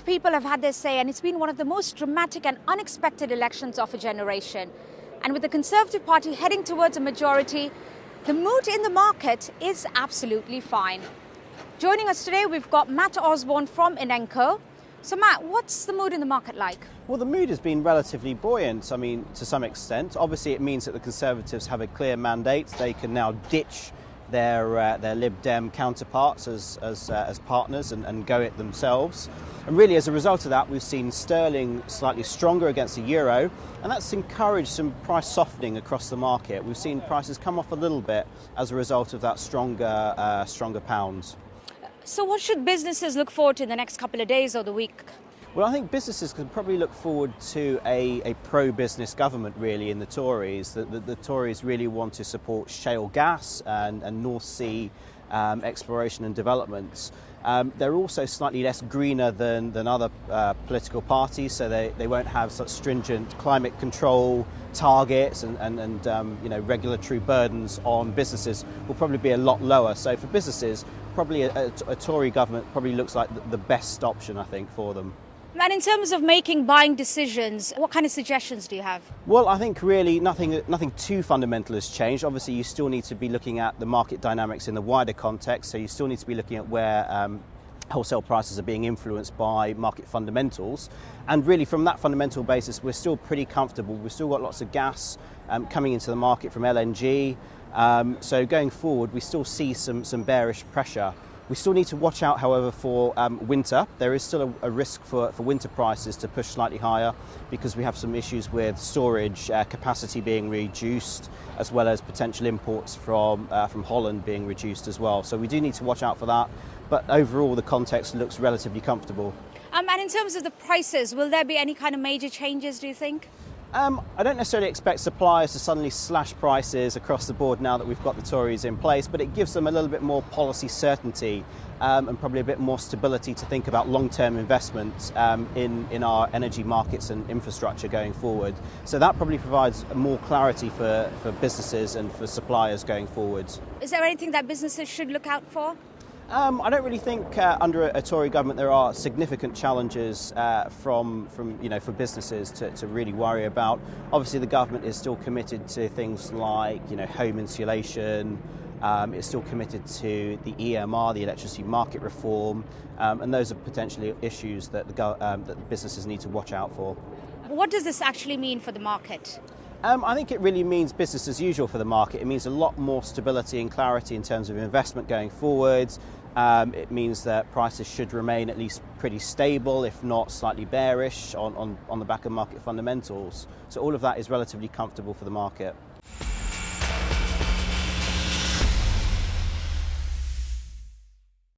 people have had their say, and it's been one of the most dramatic and unexpected elections of a generation. And with the Conservative Party heading towards a majority, the mood in the market is absolutely fine. Joining us today, we've got Matt Osborne from Inenco. So Matt, what's the mood in the market like? Well, the mood has been relatively buoyant, I mean, to some extent. Obviously, it means that the Conservatives have a clear mandate. They can now ditch their Lib Dem counterparts as partners and go it themselves. And really, as a result of that, we've seen sterling slightly stronger against the euro, and that's encouraged some price softening across the market. We've seen prices come off a little bit as a result of that stronger pound. So what should businesses look forward to in the next couple of days or the week? Well, I think businesses can probably look forward to a pro-business government, really, in the Tories. The Tories really want to support shale gas and North Sea exploration and development. They're also slightly less greener than other political parties, so they won't have such stringent climate control targets and regulatory burdens on businesses will probably be a lot lower. So for businesses, probably a Tory government probably looks like the best option, I think, for them. And in terms of making buying decisions, what kind of suggestions do you have? Well, I think really nothing too fundamental has changed. Obviously, you still need to be looking at the market dynamics in the wider context, so you still need to be looking at where wholesale prices are being influenced by market fundamentals. And really, from that fundamental basis, we're still pretty comfortable. We've still got lots of gas coming into the market from LNG. So going forward, we still see some bearish pressure. We still need to watch out, however, for winter. There is still a risk for winter prices to push slightly higher because we have some issues with storage capacity being reduced, as well as potential imports from Holland being reduced as well. So we do need to watch out for that. But overall, the context looks relatively comfortable. And in terms of the prices, will there be any kind of major changes, do you think? I don't necessarily expect suppliers to suddenly slash prices across the board now that we've got the Tories in place, but it gives them a little bit more policy certainty and probably a bit more stability to think about long-term investment in our energy markets and infrastructure going forward. So that probably provides more clarity for businesses and for suppliers going forward. Is there anything that businesses should look out for? I don't really think under a Tory government there are significant challenges for businesses to really worry about. Obviously, the government is still committed to things like home insulation. It's still committed to the EMR, the electricity market reform, and those are potentially issues that the businesses need to watch out for. What does this actually mean for the market? I think it really means business as usual for the market. It means a lot more stability and clarity in terms of investment going forwards. It means that prices should remain at least pretty stable, if not slightly bearish, on the back of market fundamentals. So all of that is relatively comfortable for the market.